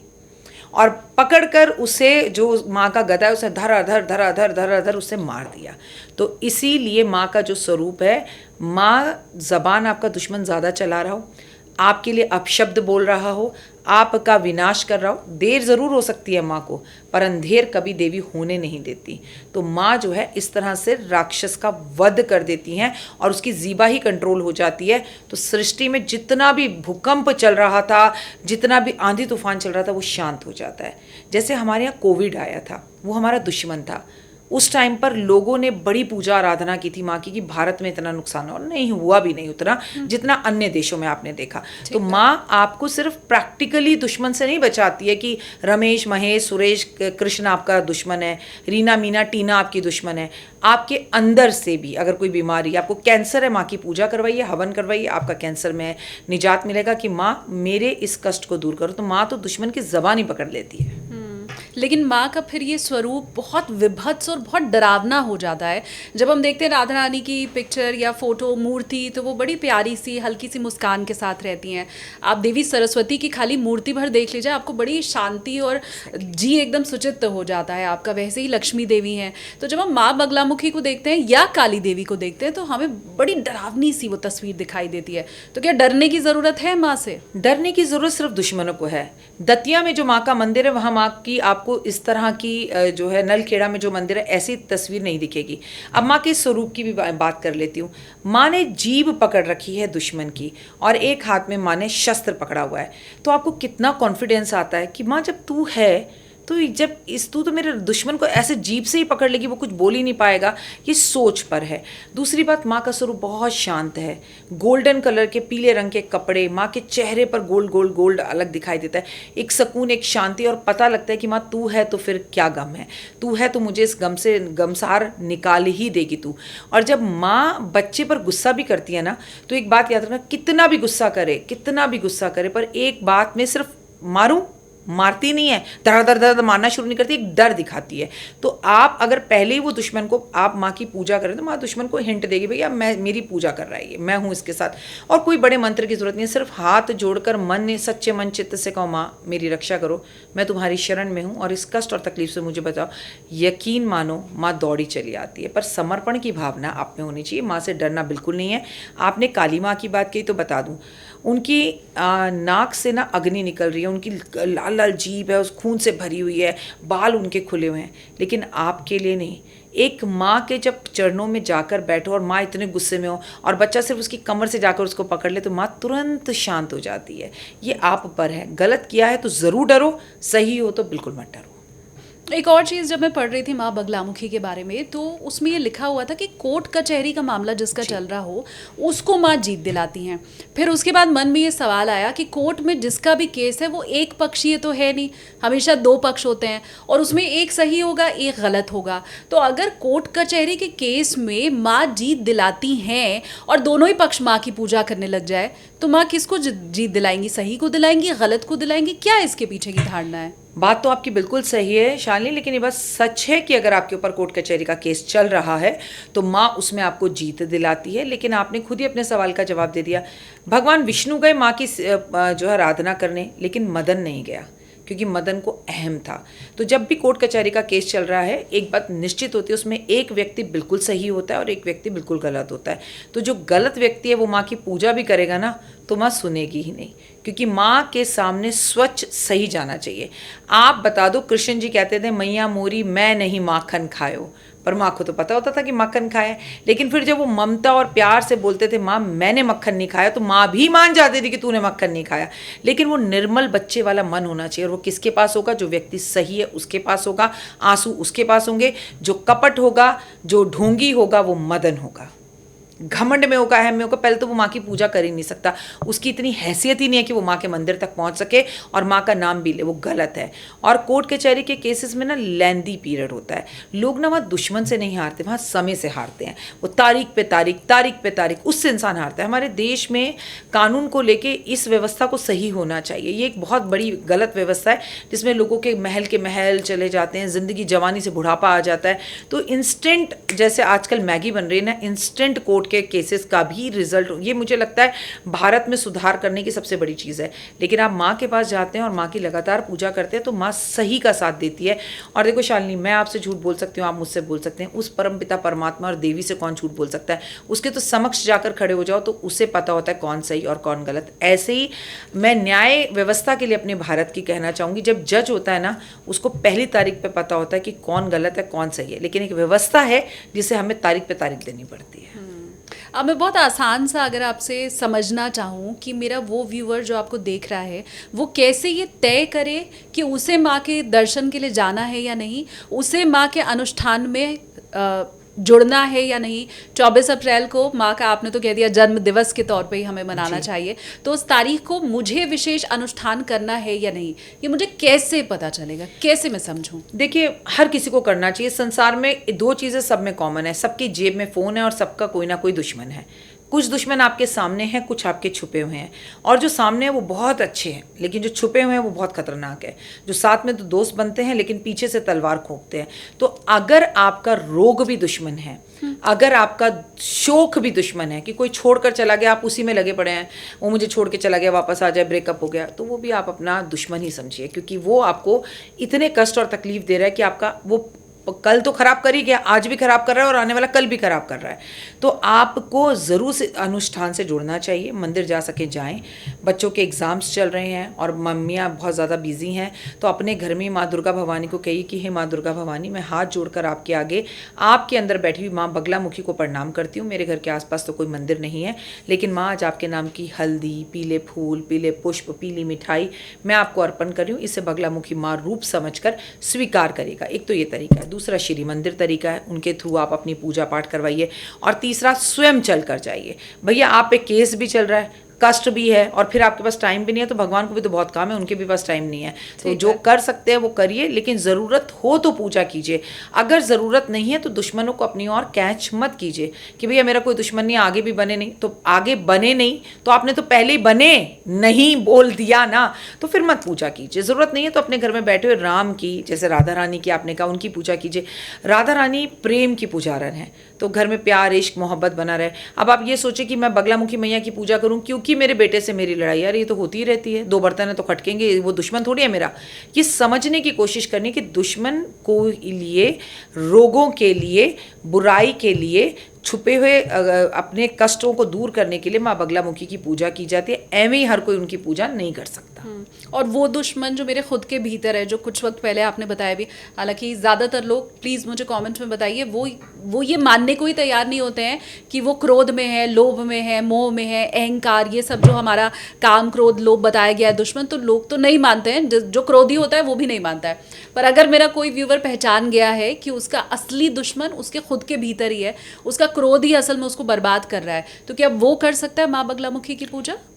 और पकड़कर उसे जो माँ का गदा है उसे धर उसे मार दिया। तो इसीलिए माँ का जो स्वरूप है, माँ जबान आपका दुश्मन ज़्यादा चला रहा हो, आपके लिए अपशब्द बोल रहा हो, आपका विनाश कर रहा हो, देर ज़रूर हो सकती है माँ को, पर अंधेर कभी देवी होने नहीं देती। तो माँ जो है इस तरह से राक्षस का वध कर देती हैं और उसकी जीवा ही कंट्रोल हो जाती है। तो सृष्टि में जितना भी भूकंप चल रहा था, जितना भी आंधी तूफान चल रहा था, वो शांत हो जाता है। जैसे हमारे यहाँ कोविड आया था, वो हमारा दुश्मन था। उस टाइम पर लोगों ने बड़ी पूजा आराधना की थी माँ की कि भारत में इतना नुकसान हो, नहीं हुआ भी नहीं उतना जितना अन्य देशों में आपने देखा। तो माँ आपको सिर्फ प्रैक्टिकली दुश्मन से नहीं बचाती है कि रमेश महेश सुरेश कृष्ण आपका दुश्मन है, रीना मीना टीना आपकी दुश्मन है, आपके अंदर से भी अगर कोई बीमारी, आपको कैंसर है, माँ की पूजा करवाइए, हवन करवाइए, आपका कैंसर में निजात मिलेगा कि माँ मेरे इस कष्ट को दूर करो। तो माँ तो दुश्मन की ज़बान ही पकड़ लेती है। लेकिन माँ का फिर ये स्वरूप बहुत विभत्स और बहुत डरावना हो जाता है। जब हम देखते हैं राधा रानी की पिक्चर या फोटो मूर्ति, तो वो बड़ी प्यारी सी हल्की सी मुस्कान के साथ रहती हैं। आप देवी सरस्वती की खाली मूर्ति भर देख लीजिए, आपको बड़ी शांति और जी एकदम सुचित्त हो जाता है आपका। वैसे ही लक्ष्मी देवी हैं। तो जब हम माँ बगलामुखी को देखते हैं या काली देवी को देखते हैं तो हमें बड़ी डरावनी सी वो तस्वीर दिखाई देती है। तो क्या डरने की ज़रूरत है माँ से? डरने की ज़रूरत सिर्फ दुश्मनों को है। दतिया में जो माँ का मंदिर है, वहाँ माँ की आपको इस तरह की जो है नलखेड़ा में जो मंदिर है ऐसी तस्वीर नहीं दिखेगी। अब माँ के स्वरूप की भी बात कर लेती हूँ। माँ ने जीभ पकड़ रखी है दुश्मन की और एक हाथ में माँ ने शस्त्र पकड़ा हुआ है। तो आपको कितना कॉन्फिडेंस आता है कि माँ जब तू है तो जब तू तो मेरे दुश्मन को ऐसे जीभ से ही पकड़ लेगी, वो कुछ बोल ही नहीं पाएगा। ये सोच पर है। दूसरी बात, माँ का स्वरूप बहुत शांत है। गोल्डन कलर के पीले रंग के कपड़े, माँ के चेहरे पर गोल्ड अलग दिखाई देता है। एक सुकून, एक शांति, और पता लगता है कि माँ तू है तो फिर क्या गम है, तू है तो मुझे इस गम से गमसार निकाल ही देगी तू। और जब माँ बच्चे पर गुस्सा भी करती है ना, तो एक बात याद रखना, कितना भी गुस्सा करे, पर एक बात में सिर्फ मारती नहीं है, दर मारना शुरू नहीं करती, एक डर दिखाती है। तो आप अगर पहले ही वो दुश्मन को, आप माँ की पूजा करें तो माँ दुश्मन को हिंट देगी, भैया मैं मेरी पूजा कर रहा है, मैं हूँ इसके साथ। और कोई बड़े मंत्र की जरूरत नहीं है, सिर्फ हाथ जोड़कर सच्चे मन चित्त से कहो माँ मेरी रक्षा करो, मैं तुम्हारी शरण में हूँ और इस कष्ट और तकलीफ से मुझे बचाओ। यकीन मानो माँ दौड़ी चली आती है। पर समर्पण की भावना आप में होनी चाहिए। माँ से डरना बिल्कुल नहीं है। आपने काली माँ की बात कही तो बता दूँ, उनकी नाक से ना अग्नि निकल रही है, उनकी लाल लाल जीभ है, उस खून से भरी हुई है, बाल उनके खुले हुए हैं। लेकिन आपके लिए नहीं। एक माँ के जब चरणों में जाकर बैठो और माँ इतने गुस्से में हो और बच्चा सिर्फ उसकी कमर से जाकर उसको पकड़ ले तो माँ तुरंत शांत हो जाती है। ये आप पर है। गलत किया है तो ज़रूर डरो, सही हो तो बिल्कुल मत डरो। एक और चीज़ जब मैं पढ़ रही थी माँ बगलामुखी के बारे में, तो उसमें ये लिखा हुआ था कि कोर्ट कचहरी का मामला जिसका चल रहा हो उसको माँ जीत दिलाती हैं। फिर उसके बाद मन में ये सवाल आया कि कोर्ट में जिसका भी केस है वो एक पक्षीय तो है नहीं, हमेशा दो पक्ष होते हैं और उसमें एक सही होगा एक गलत होगा। तो अगर कोर्ट कचहरी के केस में माँ जीत दिलाती हैं और दोनों ही पक्ष माँ की पूजा करने लग जाए तो माँ किसको जीत दिलाएंगी? सही को दिलाएंगी, गलत को दिलाएंगी? क्या इसके पीछे की धारणा है? बात तो आपकी बिल्कुल सही है शालिनी, लेकिन ये बात सच है कि अगर आपके ऊपर कोर्ट कचहरी का केस चल रहा है तो माँ उसमें आपको जीत दिलाती है। लेकिन आपने खुद ही अपने सवाल का जवाब दे दिया। भगवान विष्णु गए माँ की जो है आराधना करने, लेकिन मदन नहीं गया क्योंकि मदन को अहम था। तो जब भी कोर्ट कचहरी का केस चल रहा है एक बात निश्चित होती है, उसमें एक व्यक्ति बिल्कुल सही होता है और एक व्यक्ति बिल्कुल गलत होता है। तो जो गलत व्यक्ति है वो माँ की पूजा भी करेगा ना तो माँ सुनेगी ही नहीं, क्योंकि माँ के सामने स्वच्छ सही जाना चाहिए। आप बता दो, कृष्ण जी कहते थे मैया मोरी मैं नहीं माखन खायो, पर माँ को तो पता होता था कि मक्खन खाया। लेकिन फिर जब वो ममता और प्यार से बोलते थे माँ मैंने मक्खन नहीं खाया, तो माँ भी मान जाती थी कि तूने मक्खन नहीं खाया। लेकिन वो निर्मल बच्चे वाला मन होना चाहिए, और वो किसके पास होगा? जो व्यक्ति सही है उसके पास होगा, आंसू उसके पास होंगे। जो कपट होगा, जो ढोंगी होगा वो मदन होगा। घमंड में होगा, अहम में होगा, पहले तो वो माँ की पूजा कर ही नहीं सकता। उसकी इतनी हैसियत ही नहीं है कि वो माँ के मंदिर तक पहुँच सके और माँ का नाम भी ले, वो गलत है। और कोर्ट कचहरी के केसेस में ना लेंदी पीरियड होता है। लोग ना वहाँ दुश्मन से नहीं हारते, वहाँ समय से हारते हैं। वो तारीख पे तारीख उससे इंसान हारता है। हमारे देश में कानून को लेके इस व्यवस्था को सही होना चाहिए। ये एक बहुत बड़ी गलत व्यवस्था है जिसमें लोगों के महल के महल चले जाते हैं, ज़िंदगी जवानी से बुढ़ापा आ जाता है। तो इंस्टेंट, जैसे आजकल मैगी बन रही है ना, इंस्टेंट कोर्ट के केसेस का भी रिजल्ट, ये मुझे लगता है भारत में सुधार करने की सबसे बड़ी चीज़ है। लेकिन आप माँ के पास जाते हैं और माँ की लगातार पूजा करते हैं तो माँ सही का साथ देती है। और देखो शालिनी, मैं आपसे झूठ बोल सकती हूँ, आप मुझसे बोल सकते हैं, उस परमपिता परमात्मा और देवी से कौन झूठ बोल सकता है? उसके तो समक्ष जाकर खड़े हो जाओ तो उसे पता होता है कौन सही और कौन गलत। ऐसे ही मैं न्याय व्यवस्था के लिए अपने भारत की कहना चाहूँगी, जब जज होता है ना, उसको पहली तारीख पे पता होता है कि कौन गलत है कौन सही है। लेकिन एक व्यवस्था है जिसे हमें तारीख पे तारीख देनी पड़ती है। अब मैं बहुत आसान सा अगर आपसे समझना चाहूँ कि मेरा वो व्यूअर जो आपको देख रहा है वो कैसे ये तय करे कि उसे माँ के दर्शन के लिए जाना है या नहीं, उसे माँ के अनुष्ठान में जुड़ना है या नहीं। 24 अप्रैल को माँ का, आपने तो कह दिया, जन्म दिवस के तौर पे ही हमें मनाना चाहिए, तो उस तारीख को मुझे विशेष अनुष्ठान करना है या नहीं, ये मुझे कैसे पता चलेगा, कैसे मैं समझूं? देखिए, हर किसी को करना चाहिए। संसार में दो चीज़ें सब में कॉमन है, सबकी जेब में फ़ोन है और सबका कोई ना कोई दुश्मन है। कुछ दुश्मन आपके सामने हैं, कुछ आपके छुपे हुए हैं। और जो सामने है वो बहुत अच्छे हैं, लेकिन जो छुपे हुए हैं वो बहुत खतरनाक है। जो साथ में तो दोस्त बनते हैं लेकिन पीछे से तलवार खोंकते हैं। तो अगर आपका रोग भी दुश्मन है, अगर आपका शौक भी दुश्मन है कि कोई छोड़कर चला गया, आप उसी में लगे पड़े हैं, वो मुझे छोड़ के चला गया, वापस आ जाए, ब्रेकअप हो गया, तो वो भी आप अपना दुश्मन ही समझिए, क्योंकि वो आपको इतने कष्ट और तकलीफ दे रहा है कि आपका वो कल तो खराब कर ही गया, आज भी खराब कर रहा है और आने वाला कल भी खराब कर रहा है। तो आपको ज़रूर से अनुष्ठान से जुड़ना चाहिए। मंदिर जा सके जाएं। बच्चों के एग्ज़ाम्स चल रहे हैं और मम्मियाँ बहुत ज़्यादा बिजी हैं, तो अपने घर में माँ दुर्गा भवानी को कहिए कि हे माँ दुर्गा भवानी, मैं हाथ जोड़कर आपके आगे, आपके अंदर बैठी हुई माँ बगलामुखी को प्रणाम करती हूँ। मेरे घर के आसपास तो कोई मंदिर नहीं है, लेकिन माँ आज आपके नाम की हल्दी, पीले फूल, पीले पुष्प, पीली मिठाई मैं आपको अर्पण कर रही हूँ। इसे बगलामुखी माँ रूप समझकर स्वीकार करेगा। एक तो ये तरीका है। दूसरा श्री मंदिर तरीका है, उनके थ्रू आप अपनी पूजा पाठ करवाइए। और तीसरा, स्वयं चल कर जाइए। भैया आप पे केस भी चल रहा है, कष्ट भी है और फिर आपके पास टाइम भी नहीं है, तो भगवान को भी तो बहुत काम है, उनके भी पास टाइम नहीं है। तो जो कर सकते हैं वो करिए, लेकिन ज़रूरत हो तो पूजा कीजिए। अगर ज़रूरत नहीं है तो दुश्मनों को अपनी ओर कैच मत कीजिए कि भैया मेरा कोई दुश्मन नहीं, आगे भी बने नहीं। तो आगे बने नहीं तो आपने तो पहले ही बने नहीं बोल दिया ना, तो फिर मत पूजा कीजिए। ज़रूरत नहीं है तो अपने घर में बैठे हुए राम की, जैसे राधा रानी की आपने कहा, उनकी पूजा कीजिए। राधा रानी प्रेम की पुजारन है, तो घर में प्यार, इश्क, मोहब्बत बना रहे। अब आप ये सोचें कि मैं बगलामुखी मैया की पूजा करूं क्योंकि मेरे बेटे से मेरी लड़ाई, यार ये तो होती ही रहती है, दो बर्तन है तो खटकेंगे, वो दुश्मन थोड़ी है मेरा। ये समझने की कोशिश करनी कि दुश्मन को लिए, रोगों के लिए, बुराई के लिए, छुपे हुए अपने कष्टों को दूर करने के लिए माँ बगलामुखी की पूजा की जाती है। ऐਵੇਂ ही हर कोई उनकी पूजा नहीं कर सकता। और वो दुश्मन जो मेरे खुद के भीतर है, जो कुछ वक्त पहले आपने बताया भी, हालांकि ज़्यादातर लोग, प्लीज़ मुझे कमेंट्स में बताइए, वो ये मानने को ही तैयार नहीं होते हैं कि वो क्रोध में है, लोभ में है, मोह में है, अहंकार, ये सब जो हमारा काम, क्रोध, लोभ बताया गया है दुश्मन, तो लोग तो नहीं मानते हैं। जो क्रोधी होता है वो भी नहीं मानता है। पर अगर मेरा कोई व्यूवर पहचान गया है कि उसका असली दुश्मन उसके खुद के भीतर ही है, उसका क्रोध ही असल में उसको बर्बाद कर रहा है, तो क्या वो कर सकता है माँ बगलामुखी की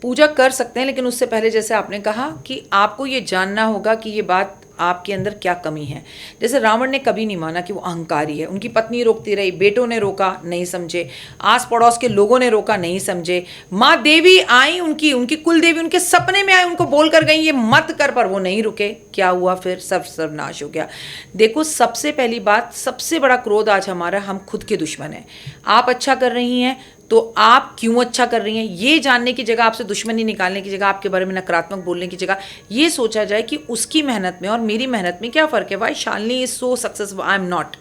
पूजा कर सकते हैं, लेकिन उससे पहले जैसे आपने कहा कि आपको ये जानना होगा कि ये बात आपके अंदर क्या कमी है। जैसे रावण ने कभी नहीं माना कि वो अहंकारी है, उनकी पत्नी रोकती रही, बेटों ने रोका, नहीं समझे, आस पड़ोस के लोगों ने रोका, नहीं समझे, माँ देवी आई, उनकी कुल देवी उनके सपने में आई, उनको बोल कर गई ये मत कर, पर वो नहीं रुके। क्या हुआ फिर? सर्वनाश हो गया। देखो, सबसे पहली बात, सबसे बड़ा क्रोध आज हमारा, हम खुद के दुश्मन हैं। आप अच्छा कर रही हैं तो आप क्यों अच्छा कर रही हैं, ये जानने की जगह, आपसे दुश्मनी निकालने की जगह, आपके बारे में नकारात्मक बोलने की जगह, ये सोचा जाए कि उसकी मेहनत में और मेरी मेहनत में क्या फ़र्क है। Why Shalini is so successful, I am not.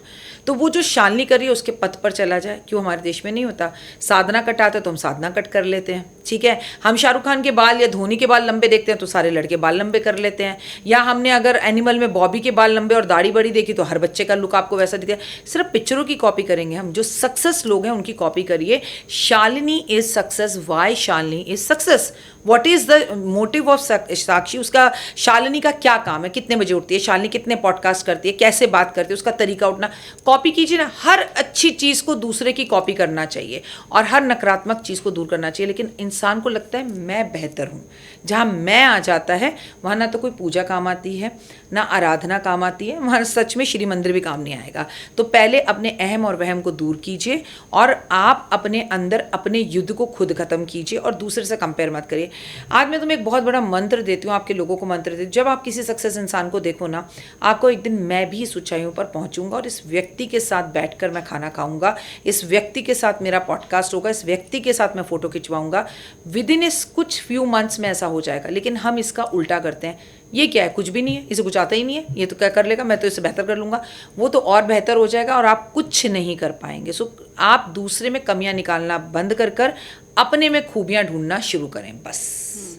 तो वो जो शालिनी कर रही है उसके पथ पर चला जाए। क्यों हमारे देश में नहीं होता? साधना कट आता है तो हम साधना कट कर लेते हैं, ठीक है। हम शाहरुख खान के बाल या धोनी के बाल लंबे देखते हैं तो सारे लड़के बाल लंबे कर लेते हैं। या हमने अगर एनिमल में बॉबी के बाल लंबे और दाढ़ी बड़ी देखी तो हर बच्चे का लुक आपको वैसा दिखता है। सिर्फ पिक्चरों की कॉपी करेंगे हम, जो सक्सेस लोग हैं उनकी कॉपी करिए। Shalini is success. Why Shalini is success? What is the motive of Sakshi, उसका शालिनी का क्या काम है, कितने बजे उठती है शालिनी, कितने पॉडकास्ट करती है, कैसे बात करती है, उसका तरीका उठना, कॉपी कीजिए ना। हर अच्छी चीज़ को दूसरे की कॉपी करना चाहिए और हर नकारात्मक चीज़ को दूर करना चाहिए। लेकिन इंसान को लगता है मैं बेहतर हूँ। जहाँ मैं आ जाता है वहाँ ना तो कोई पूजा काम आती है, ना आराधना काम आती है, वहाँ सच में श्री मंदिर भी काम नहीं आएगा। तो पहले अपने अहम और वहम को दूर कीजिए और आप अपने अंदर अपने युद्ध को खुद खत्म कीजिए और दूसरे से कंपेयर मत करिए। आज मैं तुम्हें एक बहुत बड़ा मंत्र देती हूँ, आपके लोगों को मंत्र देती हूँ। जब आप किसी सक्सेस इंसान को देखो ना, आपको एक दिन मैं भी इस ऊंचाइयों पर पहुँचूंगा और इस व्यक्ति के साथ बैठकर मैं खाना खाऊंगा, इस व्यक्ति के साथ मेरा पॉडकास्ट होगा, इस व्यक्ति के साथ मैं फ़ोटो खिंचवाऊंगा। विद इन कुछ फ्यू मंथ्स में ऐसा हो जाएगा। लेकिन हम इसका उल्टा करते हैं, ये क्या है, कुछ भी नहीं है, इसे कुछ आता ही नहीं है, ये तो क्या कर लेगा, मैं तो इससे बेहतर कर लूँगा, वो तो और बेहतर हो जाएगा और आप कुछ नहीं कर पाएंगे। सो आप दूसरे में कमियां निकालना बंद कर अपने में खूबियां ढूंढना शुरू करें बस।